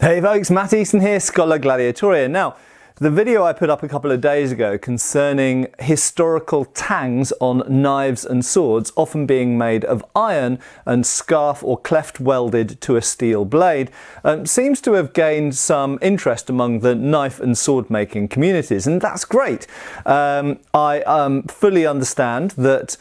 Hey folks, Matt Easton here, Scholar Gladiatorian. Now, the video I put up a couple of days ago concerning historical tangs on knives and swords often being made of iron and scarf or cleft welded to a steel blade seems to have gained some interest among the knife and sword making communities, and that's great. I fully understand that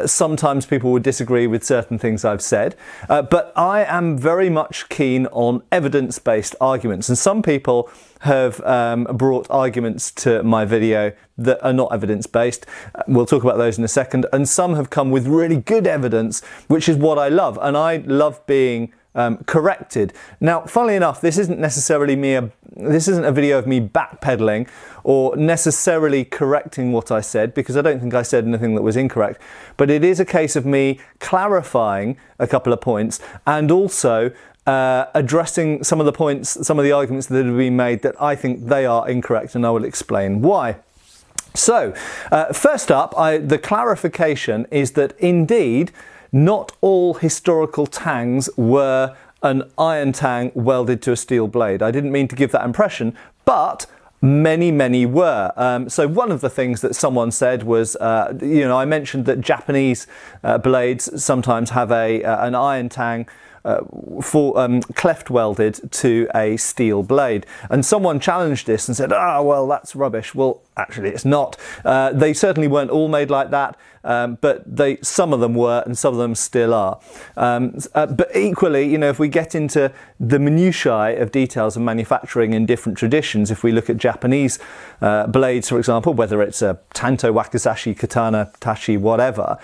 sometimes people would disagree with certain things I've said, but I am very much keen on evidence-based arguments, and some people have brought arguments to my video that are not evidence-based. We'll talk about those in a second. And some have come with really good evidence, which is what I love. And I love being corrected. Now, funnily enough, this isn't necessarily this isn't a video of me backpedaling or necessarily correcting what I said, because I don't think I said anything that was incorrect. But it is a case of me clarifying a couple of points and also addressing some of the points, some of the arguments that have been made that I think they are incorrect, and I will explain why. So, first up, the clarification is that indeed, not all historical tangs were an iron tang welded to a steel blade. I didn't mean to give that impression, but many were. So one of the things that someone said was, I mentioned that Japanese blades sometimes have an iron tang cleft welded to a steel blade, and someone challenged this and said, well, that's rubbish. Well, actually it's not. They certainly weren't all made like that, but some of them were and some of them still are. But equally, if we get into the minutiae of details of manufacturing in different traditions, if we look at Japanese blades, for example, whether it's a tanto, wakizashi, katana, tachi, whatever,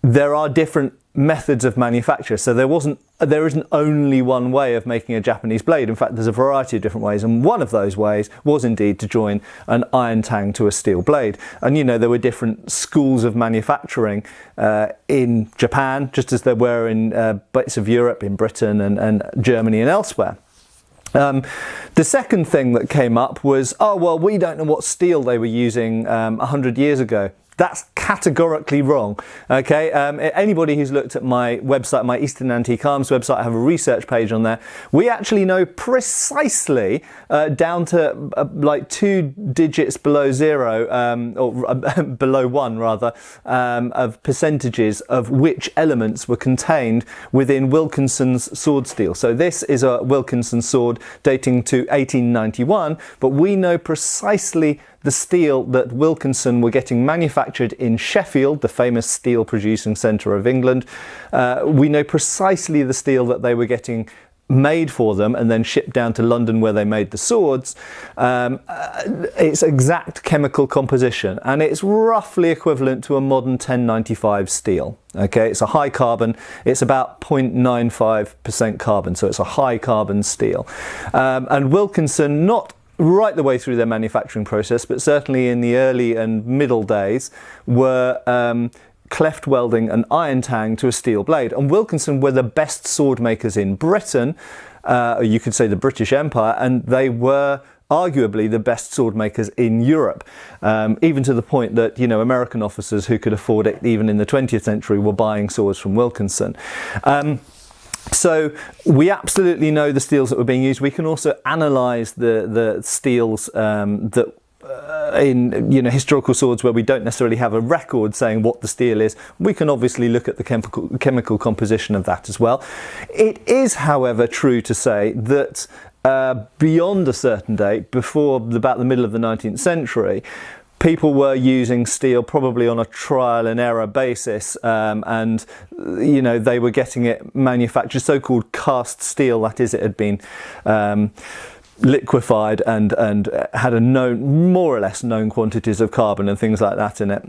there are different methods of manufacture. So there isn't only one way of making a Japanese blade. In fact, there's a variety of different ways, and one of those ways was indeed to join an iron tang to a steel blade. And there were different schools of manufacturing in Japan, just as there were in bits of Europe, in Britain and Germany and elsewhere. The second thing that came up was, we don't know what steel they were using 100 years ago. That's categorically wrong. Okay, anybody who's looked at my website, my Eastern Antique Arms website, I have a research page on there. We actually know precisely down to like 2 digits below zero, or below 1 rather, of percentages of which elements were contained within Wilkinsons sword steel. So this is a Wilkinson sword dating to 1891, but we know precisely the steel that Wilkinson were getting manufactured in Sheffield, the famous steel producing centre of England. We know precisely the steel that they were getting made for them and then shipped down to London where they made the swords. Its exact chemical composition, and it's roughly equivalent to a modern 1095 steel. Okay, it's a high carbon, it's about 0.95% carbon, so it's a high carbon steel. And Wilkinson, not right the way through their manufacturing process, but certainly in the early and middle days, were cleft welding an iron tang to a steel blade. And Wilkinson were the best sword makers in Britain, or you could say the British Empire, and they were arguably the best sword makers in Europe, even to the point that American officers who could afford it even in the 20th century were buying swords from Wilkinson. So we absolutely know the steels that were being used. We can also analyse the steels that in historical swords where we don't necessarily have a record saying what the steel is. We can obviously look at the chemical composition of that as well. It is, however, true to say that beyond a certain date, before about the middle of the 19th century, people were using steel probably on a trial and error basis, and they were getting it manufactured, so-called cast steel. That is, it had been liquefied and had more or less known quantities of carbon and things like that in it.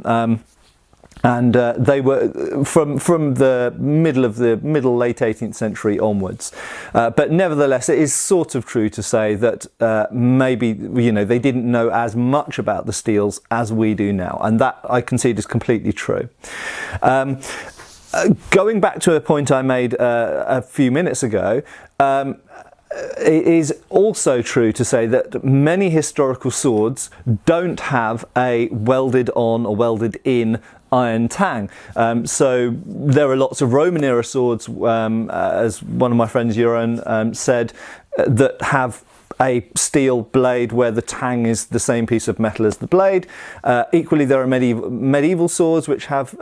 And they were from the late 18th century onwards. But nevertheless, it is sort of true to say that maybe they didn't know as much about the steels as we do now, and that I concede is completely true. Going back to a point I made a few minutes ago, it is also true to say that many historical swords don't have a welded on or welded in iron tang. So there are lots of Roman era swords, as one of my friends Euron said, that have a steel blade where the tang is the same piece of metal as the blade. Equally, there are medieval swords which have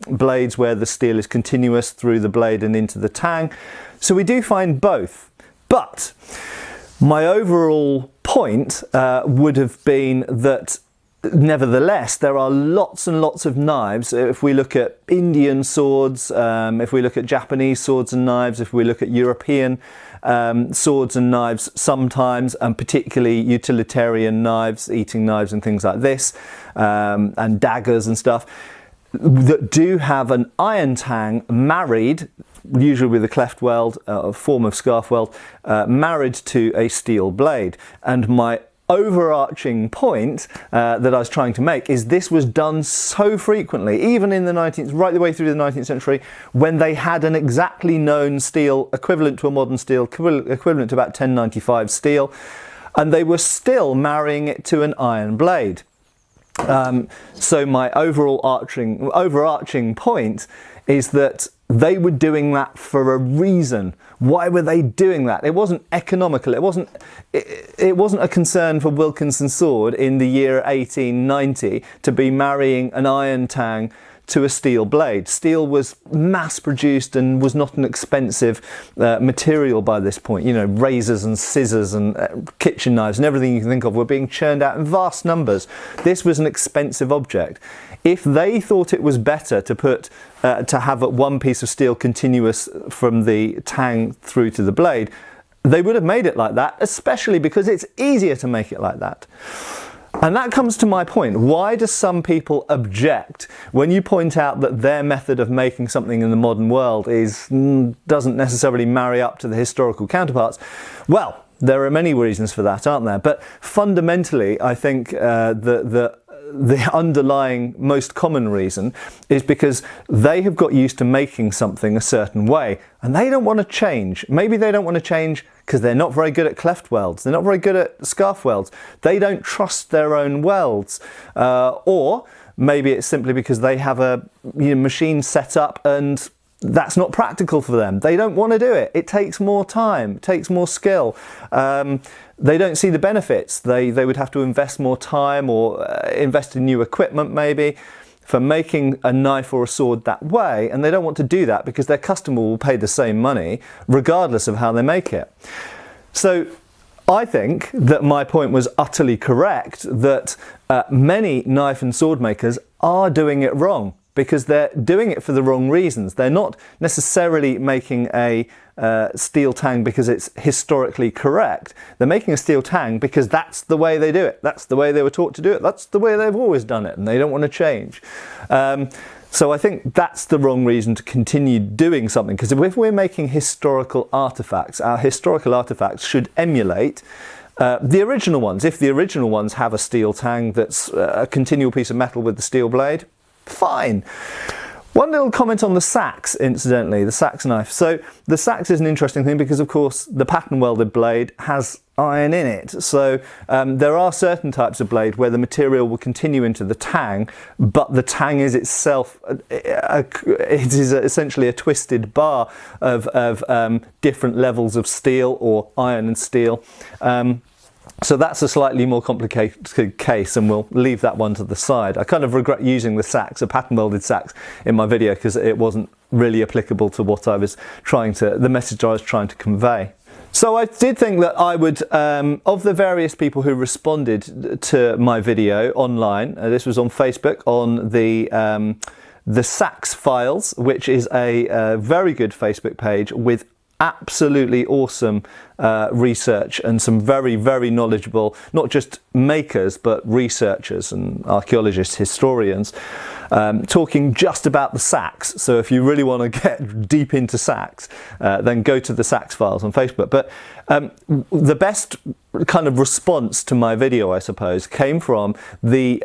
blades where the steel is continuous through the blade and into the tang. So we do find both. But my overall point would have been that nevertheless, there are lots and lots of knives. If we look at Indian swords, if we look at Japanese swords and knives, if we look at European swords and knives sometimes, and particularly utilitarian knives, eating knives and things like this, and daggers and stuff, that do have an iron tang married, usually with a cleft weld, a form of scarf weld, married to a steel blade. And my overarching point that I was trying to make is this was done so frequently, even in the 19th, right the way through the 19th century, when they had an exactly known steel equivalent to a modern steel, equivalent to about 1095 steel, and they were still marrying it to an iron blade. So my overarching point is that they were doing that for a reason. Why were they doing that? It wasn't economical. It wasn't a concern for Wilkinsons sword in the year 1890 to be marrying an iron tang to a steel blade. Steel was mass produced and was not an expensive material by this point. You know, razors and scissors and kitchen knives and everything you can think of were being churned out in vast numbers. This was an expensive object. If they thought it was better to put to have one piece of steel continuous from the tang through to the blade, they would have made it like that, especially because it's easier to make it like that. And that comes to my point. Why do some people object when you point out that their method of making something in the modern world doesn't necessarily marry up to the historical counterparts? Well, there are many reasons for that, aren't there? But fundamentally, I think the underlying most common reason is because they have got used to making something a certain way and they don't want to change. Maybe they don't want to change because they're not very good at cleft welds, they're not very good at scarf welds, they don't trust their own welds, or maybe it's simply because they have a machine set up and that's not practical for them. They don't want to do it. It takes more time, it takes more skill. They don't see the benefits. They would have to invest more time or invest in new equipment maybe for making a knife or a sword that way, and they don't want to do that because their customer will pay the same money regardless of how they make it. So I think that my point was utterly correct, that many knife and sword makers are doing it wrong, because they're doing it for the wrong reasons. They're not necessarily making a steel tang because it's historically correct. They're making a steel tang because that's the way they do it. That's the way they were taught to do it. That's the way they've always done it, and they don't want to change. So I think that's the wrong reason to continue doing something, because if we're making historical artifacts, our historical artifacts should emulate the original ones. If the original ones have a steel tang that's a continual piece of metal with the steel blade, fine. One little comment on the Sax, incidentally, the Sax knife. So the Sax is an interesting thing because, of course, the pattern welded blade has iron in it. So there are certain types of blade where the material will continue into the tang, but the tang is itself, it is essentially a twisted bar of different levels of steel, or iron and steel. So that's a slightly more complicated case, and we'll leave that one to the side. I kind of regret using the Sax, a pattern welded Sax, in my video because it wasn't really applicable to what I was the message I was trying to convey. So I did think that I would, of the various people who responded to my video online, this was on Facebook, on the Sax Files, which is a very good Facebook page with absolutely awesome research and some very, very knowledgeable, not just makers, but researchers and archaeologists, historians, talking just about the Sax. So if you really want to get deep into Sax, then go to the Sax Files on Facebook. But the best kind of response to my video, I suppose, came from the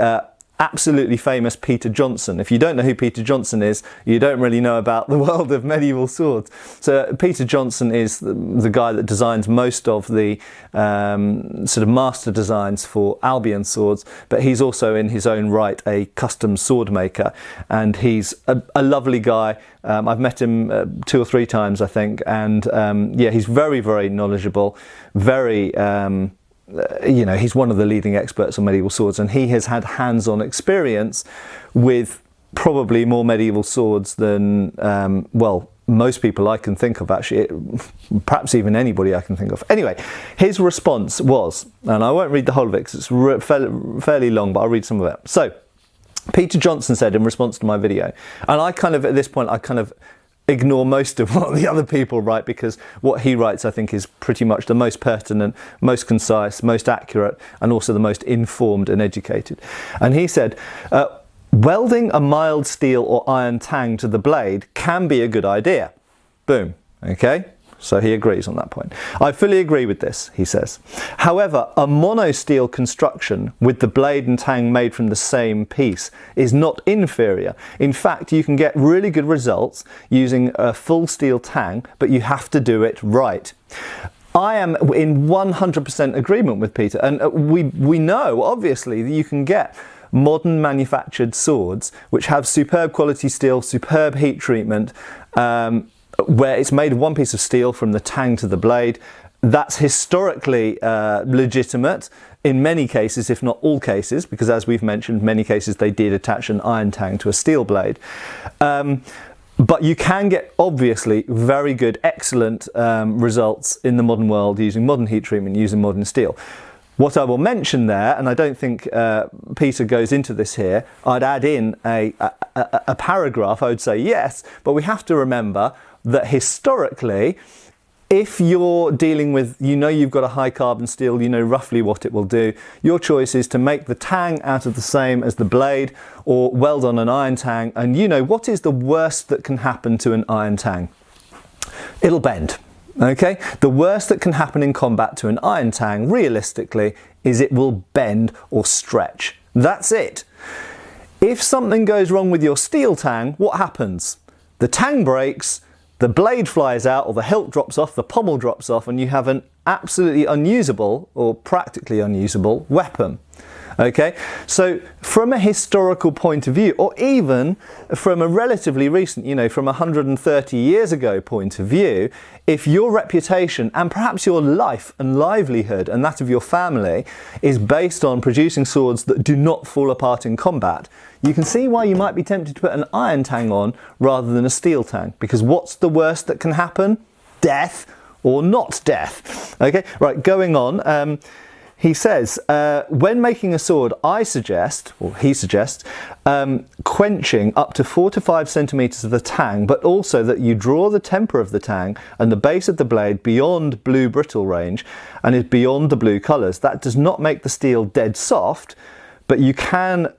absolutely famous Peter Johnson. If you don't know who Peter Johnson is, you don't really know about the world of medieval swords. So Peter Johnson is the guy that designs most of the sort of master designs for Albion swords, but he's also in his own right a custom sword maker, and he's a lovely guy. I've met him 2 or 3 times, I think, and yeah, he's very, very knowledgeable, very you know, he's one of the leading experts on medieval swords, and he has had hands-on experience with probably more medieval swords than, well, most people I can think of, actually, perhaps even anybody I can think of. Anyway, his response was, and I won't read the whole of it because it's fairly long, but I'll read some of it. So, Peter Johnson said in response to my video, and I kind of, at this point, I kind of ignore most of what the other people write, because what he writes I think is pretty much the most pertinent, most concise, most accurate, and also the most informed and educated. And he said, welding a mild steel or iron tang to the blade can be a good idea. Boom. Okay? So he agrees on that point. I fully agree with this, he says. However, a mono-steel construction with the blade and tang made from the same piece is not inferior. In fact, you can get really good results using a full steel tang, but you have to do it right. I am in 100% agreement with Peter, and we know, obviously, that you can get modern manufactured swords which have superb quality steel, superb heat treatment, where it's made of one piece of steel from the tang to the blade. That's historically legitimate in many cases, if not all cases, because as we've mentioned, many cases they did attach an iron tang to a steel blade. But you can get, obviously, very good, excellent results in the modern world using modern heat treatment, using modern steel. What I will mention there, and I don't think Peter goes into this here, I'd add in a paragraph. I would say yes, but we have to remember that historically, if you're dealing with, you know, you've got a high carbon steel, you know roughly what it will do, your choice is to make the tang out of the same as the blade, or weld on an iron tang, and you know, what is the worst that can happen to an iron tang? It'll bend. Okay, the worst that can happen in combat to an iron tang, realistically, is it will bend or stretch. That's it. If something goes wrong with your steel tang, what happens? The tang breaks, the blade flies out, or the hilt drops off, the pommel drops off, and you have an absolutely unusable, or practically unusable, weapon. Okay, so from a historical point of view, or even from a relatively recent, you know, from 130 years ago point of view, if your reputation and perhaps your life and livelihood and that of your family is based on producing swords that do not fall apart in combat, you can see why you might be tempted to put an iron tang on rather than a steel tang, because what's the worst that can happen? Death or not death. Okay, right, going on. He says, when making a sword, I suggest, or he suggests, quenching up to 4 to 5 centimeters of the tang, but also that you draw the temper of the tang and the base of the blade beyond blue brittle range and is beyond the blue colors. That does not make the steel dead soft, but you can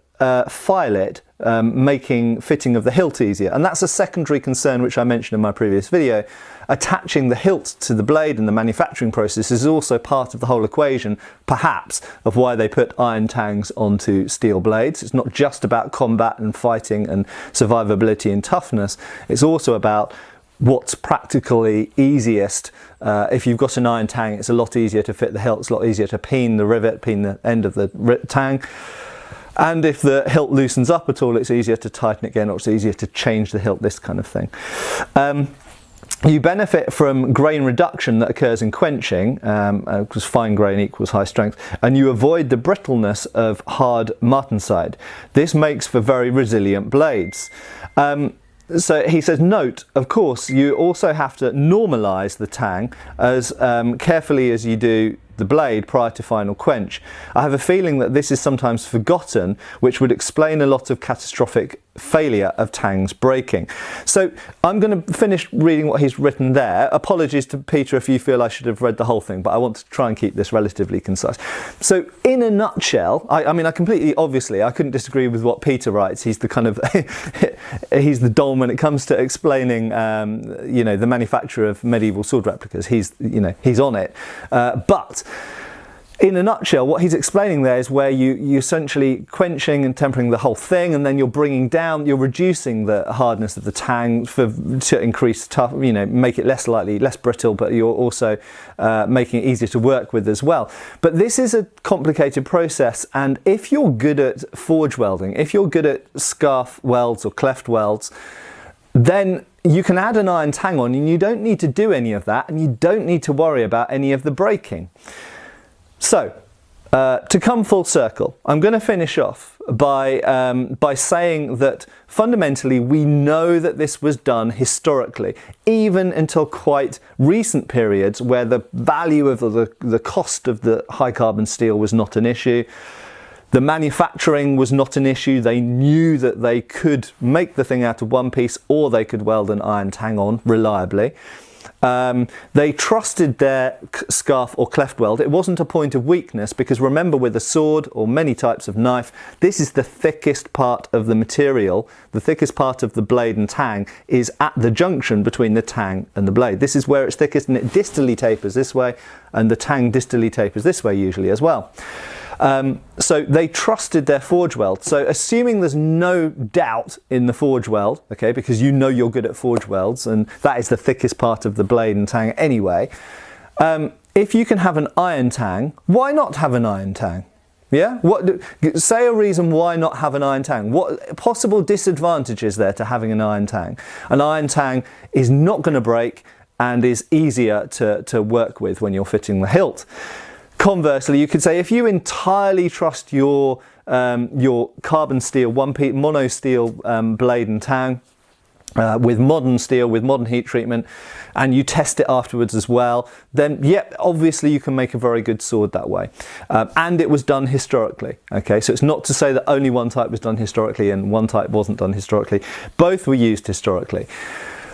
file it, making fitting of the hilt easier. And that's a secondary concern which I mentioned in my previous video. Attaching the hilt to the blade in the manufacturing process is also part of the whole equation, perhaps, of why they put iron tangs onto steel blades. It's not just about combat and fighting and survivability and toughness. It's also about what's practically easiest. If you've got an iron tang, it's a lot easier to fit the hilt, it's a lot easier to peen the rivet, peen the end of the tang. And if the hilt loosens up at all, it's easier to tighten it again, or it's easier to change the hilt, this kind of thing. You benefit from grain reduction that occurs in quenching, because fine grain equals high strength, and you avoid the brittleness of hard martensite. This makes for very resilient blades. So he says, note, of course, you also have to normalise the tang as carefully as you do the blade prior to final quench. I have a feeling that this is sometimes forgotten, which would explain a lot of catastrophic failure of tangs breaking. So I'm going to finish reading what he's written there. Apologies to Peter if you feel I should have read the whole thing, but I want to try and keep this relatively concise. So in a nutshell, I mean, I completely, obviously, I couldn't disagree with what Peter writes. He's the kind of, he's the Don when it comes to explaining, you know, the manufacture of medieval sword replicas. He's, you know, he's on it. But in a nutshell, what he's explaining there is where you essentially quenching and tempering the whole thing, and then you're bringing down, you're reducing the hardness of the tang to increase tough, make it less brittle, but you're also making it easier to work with as well. But this is a complicated process, and if you're good at forge welding, if you're good at scarf welds or cleft welds, then you can add an iron tang on and you don't need to do any of that, and you don't need to worry about any of the breaking. So, to come full circle, I'm going to finish off by saying that fundamentally we know that this was done historically, even until quite recent periods where the value of the cost of the high carbon steel was not an issue. The manufacturing was not an issue. They knew that they could make the thing out of one piece, or they could weld an iron tang on reliably. They trusted their scarf or cleft weld. It wasn't a point of weakness, because remember, with a sword or many types of knife, this is the thickest part of the material. The thickest part of the blade and tang is at the junction between the tang and the blade. This is where it's thickest, and it distally tapers this way, and the tang distally tapers this way usually as well. So they trusted their forge weld. So assuming there's no doubt in the forge weld, okay, because you're good at forge welds, and that is the thickest part of the blade and tang anyway, if you can have an iron tang, why not have an iron tang? Yeah? Say a reason why not have an iron tang. What possible disadvantages there to having an iron tang? An iron tang is not going to break and is easier to work with when you're fitting the hilt. Conversely, you could say if you entirely trust your carbon steel, one-piece mono steel blade and tang with modern steel, with modern heat treatment, and you test it afterwards as well, then yep, obviously you can make a very good sword that way. And it was done historically. Okay, so it's not to say that only one type was done historically and one type wasn't done historically. Both were used historically.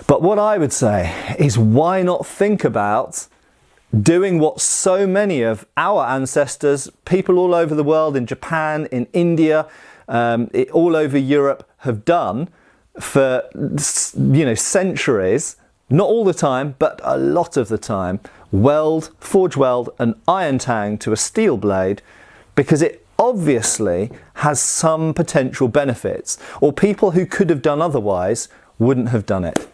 But what I would say is, why not think about doing what so many of our ancestors, people all over the world, in Japan, in India, all over Europe, have done for centuries, not all the time, but a lot of the time, forge weld an iron tang to a steel blade, because it obviously has some potential benefits, or people who could have done otherwise wouldn't have done it.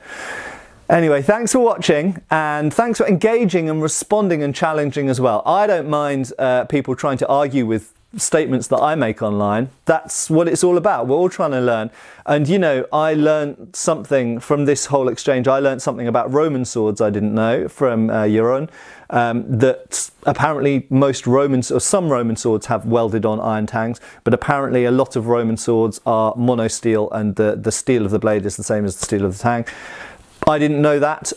Anyway, thanks for watching, and thanks for engaging and responding and challenging as well. I don't mind people trying to argue with statements that I make online. That's what it's all about. We're all trying to learn. And I learned something from this whole exchange. I learned something about Roman swords I didn't know from Jeroen, that apparently some Roman swords have welded on iron tangs, but apparently a lot of Roman swords are mono steel, and the steel of the blade is the same as the steel of the tang. I didn't know that,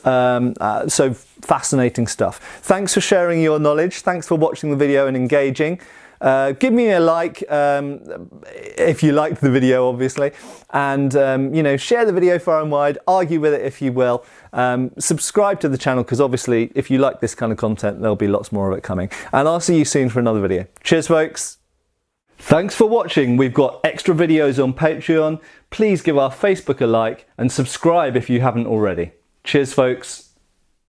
so fascinating stuff. Thanks for sharing your knowledge. Thanks for watching the video and engaging. Give me a like if you liked the video, obviously, and share the video far and wide. Argue with it if you will. Subscribe to the channel, because obviously if you like this kind of content, there'll be lots more of it coming. And I'll see you soon for another video. Cheers, folks. Thanks for watching. We've got extra videos on Patreon. Please give our Facebook a like and subscribe if you haven't already. Cheers, folks.